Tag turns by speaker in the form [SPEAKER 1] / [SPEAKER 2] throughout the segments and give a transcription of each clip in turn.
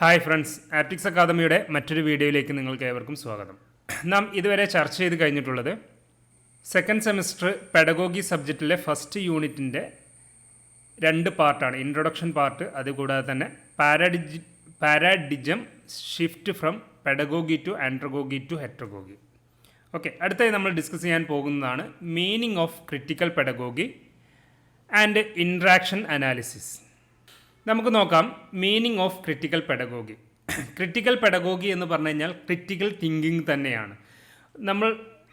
[SPEAKER 1] Hi friends, optics അക്കാദമിയുടെ മറ്റൊരു വീഡിയോയിലേക്ക് നിങ്ങൾക്ക് ഏവർക്കും സ്വാഗതം. നാം ഇതുവരെ ചർച്ച ചെയ്ത് കഴിഞ്ഞിട്ടുള്ളത് സെക്കൻഡ് സെമിസ്റ്റർ പെഡഗോഗി സബ്ജക്റ്റിലെ ഫസ്റ്റ് യൂണിറ്റിൻ്റെ രണ്ട് പാർട്ടാണ്. ഇൻട്രൊഡക്ഷൻ പാർട്ട്, അതുകൂടാതെ തന്നെ paradigm shift from pedagogy to andragogy to ഹെറ്ററഗോഗി. ഓക്കെ, അടുത്തായി നമ്മൾ ഡിസ്കസ് ചെയ്യാൻ പോകുന്നതാണ് meaning of critical pedagogy and interaction analysis. നമുക്ക് നോക്കാം meaning of critical pedagogy. Critical pedagogy എന്ന് പറഞ്ഞു കഴിഞ്ഞാൽ ക്രിട്ടിക്കൽ തിങ്കിങ് തന്നെയാണ്. നമ്മൾ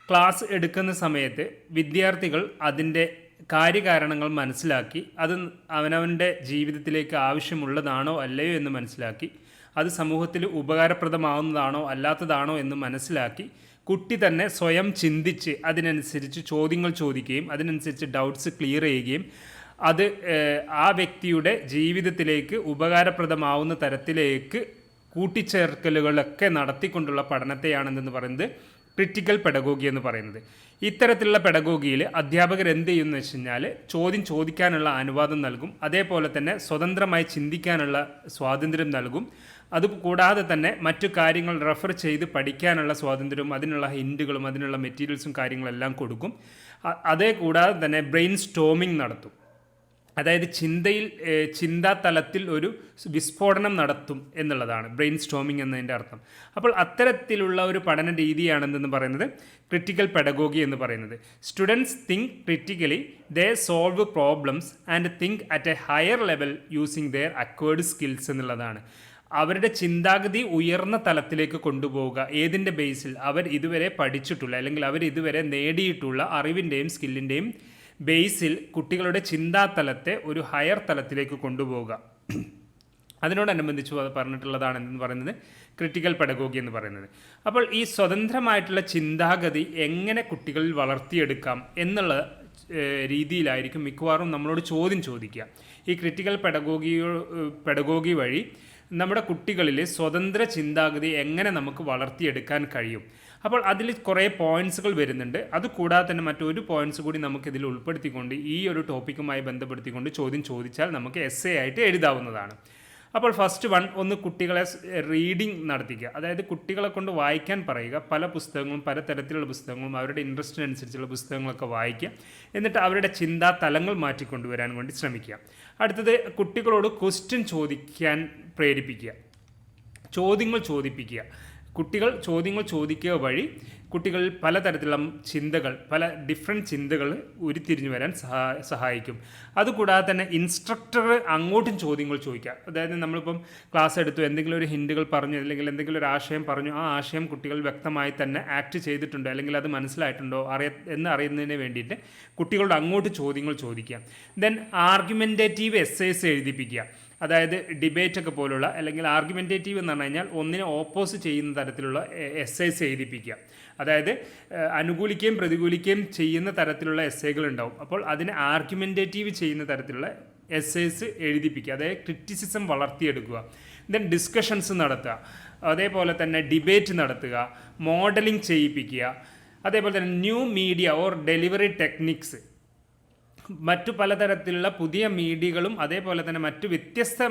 [SPEAKER 1] ക്ലാസ് എടുക്കുന്ന സമയത്ത് വിദ്യാർത്ഥികൾ അതിൻ്റെ കാര്യകാരണങ്ങൾ മനസ്സിലാക്കി അത് അവനവൻ്റെ ജീവിതത്തിലേക്ക് ആവശ്യമുള്ളതാണോ അല്ലയോ എന്ന് മനസ്സിലാക്കി അത് സമൂഹത്തിൽ ഉപകാരപ്രദമാവുന്നതാണോ അല്ലാത്തതാണോ എന്ന് മനസ്സിലാക്കി കുട്ടി തന്നെ സ്വയം ചിന്തിച്ച് അതിനനുസരിച്ച് ചോദ്യങ്ങൾ ചോദിക്കുകയും അതിനനുസരിച്ച് ഡൗട്ട്സ് ക്ലിയർ ചെയ്യുകയും അത് ആ വ്യക്തിയുടെ ജീവിതത്തിലേക്ക് ഉപകാരപ്രദമാവുന്ന തരത്തിലേക്ക് കൂട്ടിച്ചേർക്കലുകളൊക്കെ നടത്തിക്കൊണ്ടുള്ള പഠനത്തെയാണെന്ന് പറയുന്നത് ക്രിട്ടിക്കൽ പെഡഗോഗി എന്ന് പറയുന്നത്. ഇത്തരത്തിലുള്ള പെഡഗോഗിയിൽ അധ്യാപകർ എന്ത് ചെയ്യുമെന്ന് വെച്ച് കഴിഞ്ഞാൽ ചോദ്യം ചോദിക്കാനുള്ള അനുവാദം നൽകും, അതേപോലെ തന്നെ സ്വതന്ത്രമായി ചിന്തിക്കാനുള്ള സ്വാതന്ത്ര്യം നൽകും. അതുകൂടാതെ തന്നെ മറ്റു കാര്യങ്ങൾ റെഫർ ചെയ്ത് പഠിക്കാനുള്ള സ്വാതന്ത്ര്യവും അതിനുള്ള ഹിൻറ്റുകളും അതിനുള്ള മെറ്റീരിയൽസും കാര്യങ്ങളെല്ലാം കൊടുക്കും. അതേ കൂടാതെ തന്നെ ബ്രെയിൻ സ്റ്റോമിംഗ് നടത്തും. അതായത് ചിന്താതലത്തിൽ ഒരു വിസ്ഫോടനം നടത്തും എന്നുള്ളതാണ് ബ്രെയിൻ സ്റ്റോമിംഗ് എന്നതിൻ്റെ അർത്ഥം. അപ്പോൾ അത്തരത്തിലുള്ള ഒരു പഠന രീതിയാണെന്ന് പറയുന്നത് ക്രിട്ടിക്കൽ പെഡഗോഗി എന്ന് പറയുന്നത്. Students think critically, they solve problems and think at A higher level using there acquired skills എന്നുള്ളതാണ്. അവരുടെ ചിന്താഗതി ഉയർന്ന തലത്തിലേക്ക് കൊണ്ടുപോവുക. ഏതിൻ്റെ ബേസിൽ? അവർ ഇതുവരെ പഠിച്ചിട്ടുള്ള അല്ലെങ്കിൽ അവർ ഇതുവരെ നേടിയിട്ടുള്ള അറിവിൻ്റെയും സ്കില്ലിൻ്റെയും ബേസിൽ കുട്ടികളുടെ ചിന്താതലത്തെ ഒരു ഹയർ തലത്തിലേക്ക് കൊണ്ടുപോവുക. അതിനോടനുബന്ധിച്ച് പറഞ്ഞിട്ടുള്ളതാണ് എന്ന് പറയുന്നത് ക്രിട്ടിക്കൽ പെഡഗോഗി എന്ന് പറയുന്നത്. അപ്പോൾ ഈ സ്വതന്ത്രമായിട്ടുള്ള ചിന്താഗതി എങ്ങനെ കുട്ടികളിൽ വളർത്തിയെടുക്കാം എന്നുള്ള രീതിയിലായിരിക്കും മിക്കവാറും നമ്മളോട് ചോദ്യം ചോദിക്കുക. ഈ ക്രിട്ടിക്കൽ പെഡഗോഗി വഴി നമ്മുടെ കുട്ടികളിൽ സ്വതന്ത്ര ചിന്താഗതി എങ്ങനെ നമുക്ക് വളർത്തിയെടുക്കാൻ കഴിയും. അപ്പോൾ അതിൽ കുറേ പോയിൻറ്റ്സുകൾ വരുന്നുണ്ട്. അതുകൂടാതെ തന്നെ മറ്റൊരു പോയിൻറ്റ്സ് കൂടി നമുക്കിതിൽ ഉൾപ്പെടുത്തിക്കൊണ്ട് ഈ ഒരു ടോപ്പിക്കുമായി ബന്ധപ്പെടുത്തിക്കൊണ്ട് ചോദ്യം ചോദിച്ചാൽ നമുക്ക് എസ്സേ ആയിട്ട് എഴുതാവുന്നതാണ്. അപ്പോൾ ഫസ്റ്റ് ഒന്ന് കുട്ടികളെ റീഡിങ് നടത്തിക്കുക. അതായത് കുട്ടികളെ കൊണ്ട് വായിക്കാൻ പറയുക. പല പുസ്തകങ്ങളും പല തരത്തിലുള്ള പുസ്തകങ്ങളും അവരുടെ ഇൻട്രസ്റ്റിനനുസരിച്ചുള്ള പുസ്തകങ്ങളൊക്കെ വായിക്കുക. എന്നിട്ട് അവരുടെ ചിന്താ തലങ്ങൾ മാറ്റിക്കൊണ്ടുവരാൻ വേണ്ടി ശ്രമിക്കുക. അടുത്തത് കുട്ടികളോട് ക്വസ്റ്റ്യൻ ചോദിക്കാൻ പ്രേരിപ്പിക്കുക, ചോദ്യങ്ങൾ ചോദിപ്പിക്കുക. കുട്ടികൾ ചോദ്യങ്ങൾ ചോദിക്കുക വഴി കുട്ടികളിൽ പലതരത്തിലുള്ള ചിന്തകൾ, പല ഡിഫറെൻറ്റ് ചിന്തകൾ ഉരുത്തിരിഞ്ഞു വരാൻ സഹായിക്കും. അതുകൂടാതെ തന്നെ ഇൻസ്ട്രക്ടർ അങ്ങോട്ടും ചോദ്യങ്ങൾ ചോദിക്കുക. അതായത് നമ്മളിപ്പം ക്ലാസ് എടുത്തു, എന്തെങ്കിലും ഒരു ഹിൻറ്റുകൾ പറഞ്ഞു അല്ലെങ്കിൽ എന്തെങ്കിലും ഒരു ആശയം പറഞ്ഞു, ആ ആശയം കുട്ടികൾ വ്യക്തമായി തന്നെ ആക്ട് ചെയ്തിട്ടുണ്ടോ അല്ലെങ്കിൽ അത് മനസ്സിലായിട്ടുണ്ടോ എന്ന് അറിയുന്നതിന് വേണ്ടിയിട്ട് കുട്ടികളോട് അങ്ങോട്ട് ചോദ്യങ്ങൾ ചോദിക്കുക. ദെൻ ആർഗ്യുമെൻറ്റേറ്റീവ് എസ്സേസ് എഴുതിപ്പിക്കുക. അതായത് ഡിബേറ്റൊക്കെ പോലുള്ള അല്ലെങ്കിൽ ആർഗ്യുമെൻറ്റേറ്റീവ് എന്ന് പറഞ്ഞു കഴിഞ്ഞാൽ ഒന്നിനെ ഓപ്പോസ് ചെയ്യുന്ന തരത്തിലുള്ള എസ്സേസ് എഴുതിപ്പിക്കുക. അതായത് അനുകൂലിക്കുകയും പ്രതികൂലിക്കുകയും ചെയ്യുന്ന തരത്തിലുള്ള എസ്സേകൾ ഉണ്ടാവും. അപ്പോൾ അതിനെ ആർഗ്യുമെൻറ്റേറ്റീവ് ചെയ്യുന്ന തരത്തിലുള്ള എസ്സേസ് എഴുതിപ്പിക്കുക. അതായത് ക്രിറ്റിസിസം വളർത്തിയെടുക്കുക. ദെൻ ഡിസ്കഷൻസ് നടത്തുക, അതേപോലെ തന്നെ ഡിബേറ്റ് നടത്തുക, മോഡലിംഗ് ചെയ്യിപ്പിക്കുക. അതേപോലെ തന്നെ new media or delivery techniques, മറ്റു പലതരത്തിലുള്ള പുതിയ മീഡിയകളും അതേപോലെ തന്നെ മറ്റു വ്യത്യസ്ത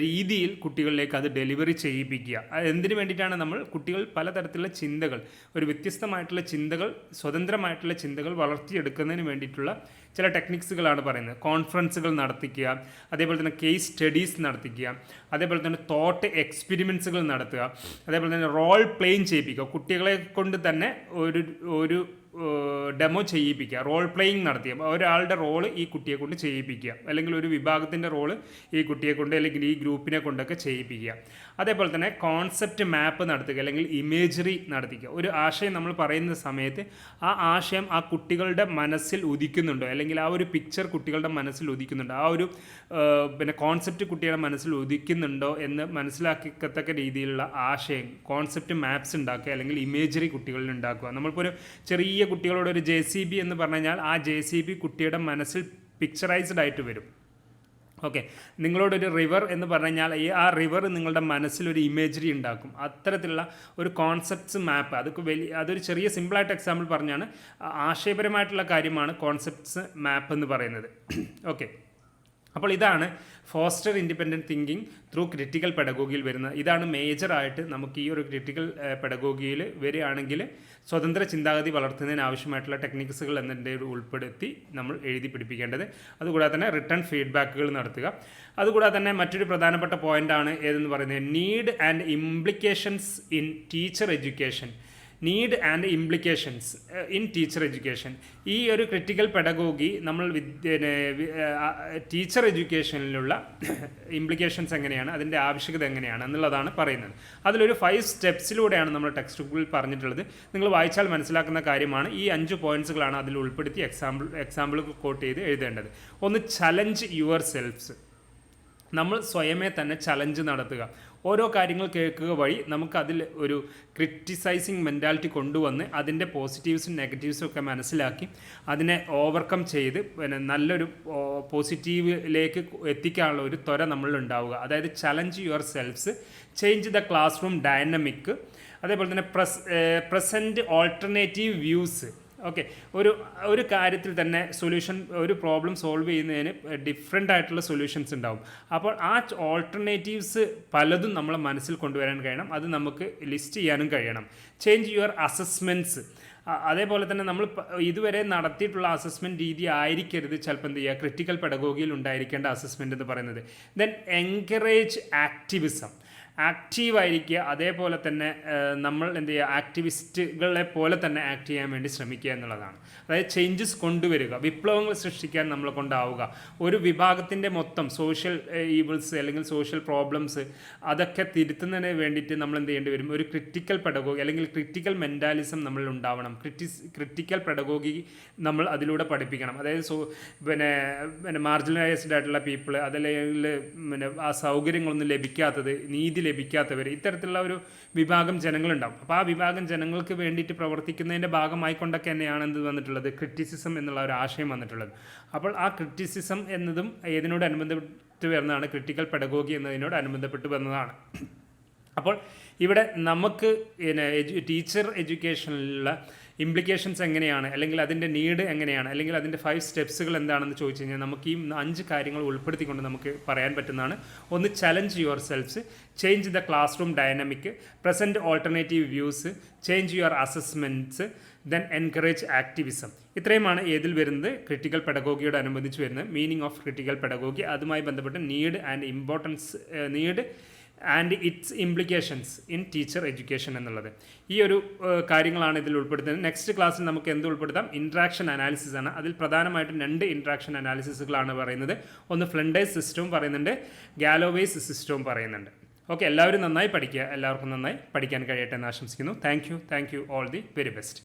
[SPEAKER 1] രീതിയിൽ കുട്ടികളിലേക്ക് അത് ഡെലിവറി ചെയ്യിപ്പിക്കുക. എന്തിനു വേണ്ടിയിട്ടാണ്? നമ്മൾ കുട്ടികൾ പലതരത്തിലുള്ള ചിന്തകൾ, ഒരു വ്യത്യസ്തമായിട്ടുള്ള ചിന്തകൾ, സ്വതന്ത്രമായിട്ടുള്ള ചിന്തകൾ വളർത്തിയെടുക്കുന്നതിന് വേണ്ടിയിട്ടുള്ള ചില ടെക്നിക്സുകളാണ് പറയുന്നത്. കോൺഫറൻസുകൾ നടത്തിക്കുക, അതേപോലെ തന്നെ കേസ് സ്റ്റഡീസ് നടത്തിക്കുക, അതേപോലെ തന്നെ തോട്ട് എക്സ്പെരിമെൻസുകൾ നടത്തുക, അതേപോലെ തന്നെ റോൾ പ്ലേയിങ് ചെയ്യിപ്പിക്കുക. കുട്ടികളെ കൊണ്ട് തന്നെ ഒരു ഡെമോ ചെയ്യിപ്പിക്കുക, റോൾ പ്ലേയിങ് നടത്തിയ ഒരാളുടെ റോള് ഈ കുട്ടിയെ കൊണ്ട് ചെയ്യിപ്പിക്കുക, അല്ലെങ്കിൽ ഒരു വിഭാഗത്തിൻ്റെ റോള് ഈ കുട്ടിയെ കൊണ്ട് അല്ലെങ്കിൽ ഈ ഗ്രൂപ്പിനെ കൊണ്ടൊക്കെ ചെയ്യിപ്പിക്കുക. അതേപോലെ തന്നെ കോൺസെപ്റ്റ് മാപ്പ് നടത്തുക അല്ലെങ്കിൽ ഇമേജറി നടത്തിക്കുക. ഒരു ആശയം നമ്മൾ പറയുന്ന സമയത്ത് ആ ആശയം ആ കുട്ടികളുടെ മനസ്സിൽ ഉദിക്കുന്നുണ്ടോ അല്ലെങ്കിൽ ആ ഒരു പിക്ചർ കുട്ടികളുടെ മനസ്സിൽ ഉദിക്കുന്നുണ്ടോ, ആ ഒരു കോൺസെപ്റ്റ് കുട്ടികളുടെ മനസ്സിൽ ഉദിക്കുന്നുണ്ടോ എന്ന് മനസ്സിലാക്കത്തക്ക രീതിയിലുള്ള ആശയം, കോൺസെപ്റ്റ് മാപ്സ് ഉണ്ടാക്കുക അല്ലെങ്കിൽ ഇമേജറി കുട്ടികളിൽ ഉണ്ടാക്കുക. നമ്മളിപ്പോൾ ഒരു ചെറിയ കുട്ടികളോട് ഒരു JCB എന്ന് പറഞ്ഞു കഴിഞ്ഞാൽ ആ JCB കുട്ടിയുടെ മനസ്സിൽ പിക്ചറൈസ്ഡ് ആയിട്ട് വരും. ഓക്കെ, നിങ്ങളോടൊരു റിവർ എന്ന് പറഞ്ഞു കഴിഞ്ഞാൽ ആ റിവർ നിങ്ങളുടെ മനസ്സിലൊരു ഇമേജറി ഉണ്ടാക്കും. അത്തരത്തിലുള്ള ഒരു കോൺസെപ്റ്റ്സ് മാപ്പ്, അതൊരു ചെറിയ സിമ്പിളായിട്ട് എക്സാമ്പിൾ പറഞ്ഞാണ്. ആശയപരമായിട്ടുള്ള കാര്യമാണ് കോൺസെപ്റ്റ്സ് മാപ്പ് എന്ന് പറയുന്നത്. ഓക്കെ, അപ്പോൾ ഇതാണ് foster independent thinking through critical പെഡഗോഗിയിൽ വരുന്നത്. ഇതാണ് മേജറായിട്ട് നമുക്ക് ഈ ഒരു ക്രിട്ടിക്കൽ പെഡഗോഗിയിൽ വരികയാണെങ്കിൽ സ്വതന്ത്ര ചിന്താഗതി വളർത്തുന്നതിന് ആവശ്യമായിട്ടുള്ള ടെക്നിക്സുകൾ എന്നതിൻ്റെ ഉൾപ്പെടുത്തി നമ്മൾ എഴുതി പിടിപ്പിക്കേണ്ടത്. അതുകൂടാതെ തന്നെ റിട്ടേൺ ഫീഡ്ബാക്കുകൾ നടത്തുക. അതുകൂടാതെ തന്നെ മറ്റൊരു പ്രധാനപ്പെട്ട പോയിൻ്റാണ് ഏതെന്ന് പറയുന്നത് need and implications in teacher education. Need and implications in teacher education. ഈ ഒരു ക്രിട്ടിക്കൽ പെഡഗോഗി നമ്മൾ ടീച്ചർ എഡ്യൂക്കേഷനിലുള്ള ഇംപ്ലിക്കേഷൻസ് എങ്ങനെയാണ്, അതിൻ്റെ ആവശ്യകത എങ്ങനെയാണ് എന്നുള്ളതാണ് പറയുന്നത്. അതിലൊരു 5 സ്റ്റെപ്സിലൂടെയാണ് നമ്മൾ ടെക്സ്റ്റ് ബുക്കിൽ പറഞ്ഞിട്ടുള്ളത്. നിങ്ങൾ വായിച്ചാൽ മനസ്സിലാക്കുന്ന കാര്യമാണ്. ഈ 5 പോയിന്റ്സുകളാണ് അതിൽ ഉൾപ്പെടുത്തി എക്സാമ്പിൾ കോട്ട് ചെയ്ത് എഴുതേണ്ടത്. ഒന്ന്, ചലഞ്ച് യുവർ സെൽഫ്സ്. നമ്മൾ സ്വയമേ തന്നെ ചലഞ്ച് നടത്തുക. ഓരോ കാര്യങ്ങൾ കേൾക്കുക വഴി നമുക്കതിൽ ഒരു ക്രിറ്റിസൈസിങ് മെൻറ്റാലിറ്റി കൊണ്ടുവന്ന് അതിൻ്റെ പോസിറ്റീവ്സും നെഗറ്റീവ്സും ഒക്കെ മനസ്സിലാക്കി അതിനെ ഓവർകം ചെയ്ത് പിന്നെ നല്ലൊരു പോസിറ്റീവിലേക്ക് എത്തിക്കാനുള്ള ഒരു ത്വര നമ്മളിലുണ്ടാവുക. അതായത് challenge your selves, change the class room dynamic, അതേപോലെ തന്നെ പ്രസൻറ്റ് ഓൾട്ടർനേറ്റീവ് വ്യൂസ്. ഓക്കെ, ഒരു കാര്യത്തിൽ തന്നെ സൊല്യൂഷൻ, ഒരു പ്രോബ്ലം സോൾവ് ചെയ്യുന്നതിന് ഡിഫറെൻ്റ് ആയിട്ടുള്ള സൊല്യൂഷൻസ് ഉണ്ടാവും. അപ്പോൾ ആ ഓൾട്ടർനേറ്റീവ്സ് പലതും നമ്മളെ മനസ്സിൽ കൊണ്ടുവരാൻ കഴിയണം. അത് നമുക്ക് ലിസ്റ്റ് ചെയ്യാനും കഴിയണം. Change your assessments. അതേപോലെ തന്നെ നമ്മൾ ഇതുവരെ നടത്തിയിട്ടുള്ള അസസ്മെൻറ്റ് രീതി ആയിരിക്കരുത് ചിലപ്പോൾ എന്ത് ചെയ്യുക ക്രിട്ടിക്കൽ പെഡഗോഗിയിൽ ഉണ്ടായിരിക്കേണ്ട അസസ്മെൻറ്റ് എന്ന് പറയുന്നത്. Then encourage activism. ആക്റ്റീവായിരിക്കുക. അതേപോലെ തന്നെ നമ്മൾ എന്ത് ചെയ്യുക ആക്ടിവിസ്റ്റുകളെ പോലെ തന്നെ ആക്ട് ചെയ്യാൻ വേണ്ടി ശ്രമിക്കുക എന്നുള്ളതാണ്. അതായത് ചേഞ്ചസ് കൊണ്ടുവരിക, വിപ്ലവങ്ങൾ സൃഷ്ടിക്കാൻ നമ്മളെ കൊണ്ടാവുക. ഒരു വിഭാഗത്തിൻ്റെ മൊത്തം സോഷ്യൽ ഈവിൾസ് അല്ലെങ്കിൽ സോഷ്യൽ പ്രോബ്ലംസ് അതൊക്കെ തിരുത്തുന്നതിന് വേണ്ടിയിട്ട് നമ്മൾ എന്ത് ചെയ്യേണ്ടി വരും, ഒരു ക്രിട്ടിക്കൽ പെഡഗോഗി അല്ലെങ്കിൽ ക്രിട്ടിക്കൽ മെൻറ്റാലിസം നമ്മളിൽ ഉണ്ടാവണം. ക്രിട്ടിക്കൽ പെഡഗോഗി നമ്മൾ അതിലൂടെ പഠിപ്പിക്കണം. അതായത് പിന്നെ മാർജിനലൈസ്ഡ് ആയിട്ടുള്ള പീപ്പിൾ, അതല്ലെങ്കിൽ പിന്നെ ആ സൗകര്യങ്ങളൊന്നും ലഭിക്കാത്തത്, നീതി ലഭിക്കാത്തവർ, ഇത്തരത്തിലുള്ള ഒരു വിഭാഗം ജനങ്ങളുണ്ടാവും. അപ്പോൾ ആ വിഭാഗം ജനങ്ങൾക്ക് വേണ്ടിയിട്ട് പ്രവർത്തിക്കുന്നതിൻ്റെ ഭാഗമായിക്കൊണ്ടൊക്കെ തന്നെയാണ് എന്ത് വന്നിട്ടുള്ളത്, ക്രിറ്റിസിസം എന്നുള്ള ഒരു ആശയം വന്നിട്ടുള്ളത്. അപ്പോൾ ആ ക്രിറ്റിസിസം എന്നതും ഏതിനോട് അനുബന്ധപ്പെട്ട് വരുന്നതാണ്, ക്രിട്ടിക്കൽ പെഡഗോഗി എന്നതിനോട് അനുബന്ധപ്പെട്ട് വരുന്നതാണ്. അപ്പോൾ ഇവിടെ നമുക്ക് ടീച്ചർ എഡ്യൂക്കേഷനിലുള്ള ഇംപ്ലിക്കേഷൻസ് എങ്ങനെയാണ്, അല്ലെങ്കിൽ അതിൻ്റെ നീഡ് എങ്ങനെയാണ്, അല്ലെങ്കിൽ അതിൻ്റെ 5 സ്റ്റെപ്സുകൾ എന്താണെന്ന് ചോദിച്ചു കഴിഞ്ഞാൽ നമുക്ക് ഈ 5 കാര്യങ്ങൾ ഉൾപ്പെടുത്തിക്കൊണ്ട് നമുക്ക് പറയാൻ പറ്റുന്നതാണ്. ഒന്ന്, challenge your selves, change the class room dynamic, present alternative views, change your assessments, then encourage activism. ഇത്രയുമാണ് ഏതിൽ വരുന്നത്, ക്രിട്ടിക്കൽ പെഡഗോഗിയോട് അനുബന്ധിച്ച് വരുന്നത് മീനിങ് ഓഫ് ക്രിട്ടിക്കൽ പെഡഗോഗി. അതുമായി ബന്ധപ്പെട്ട് need and it's implications in teacher education എന്നുള്ളത്. ഈ ഒരു കാര്യങ്ങളാണ് ഇതിൽ ഉൾപ്പെടുത്തുന്നത്. നെക്സ്റ്റ് ക്ലാസ്സിൽ നമുക്ക് എന്ത് ഉൾപ്പെടുത്താം, ഇൻട്രാക്ഷൻ അനാലിസിസ് ആണ്. അതിൽ പ്രധാനമായിട്ടും 2 ഇൻട്രാക്ഷൻ അനാലിസിസുകളാണ് പറയുന്നത്. ഒന്ന് ഫ്ലണ്ടേഴ്സ് സിസ്റ്റവും പറയുന്നുണ്ട്, ഗാലോവേസ് സിസ്റ്റവും പറയുന്നുണ്ട്. ഓക്കെ, എല്ലാവരും നന്നായി പഠിക്കുക. എല്ലാവർക്കും നന്നായി പഠിക്കാൻ കഴിയട്ടെ എന്ന് ആശംസിക്കുന്നു. Thank you all the very best.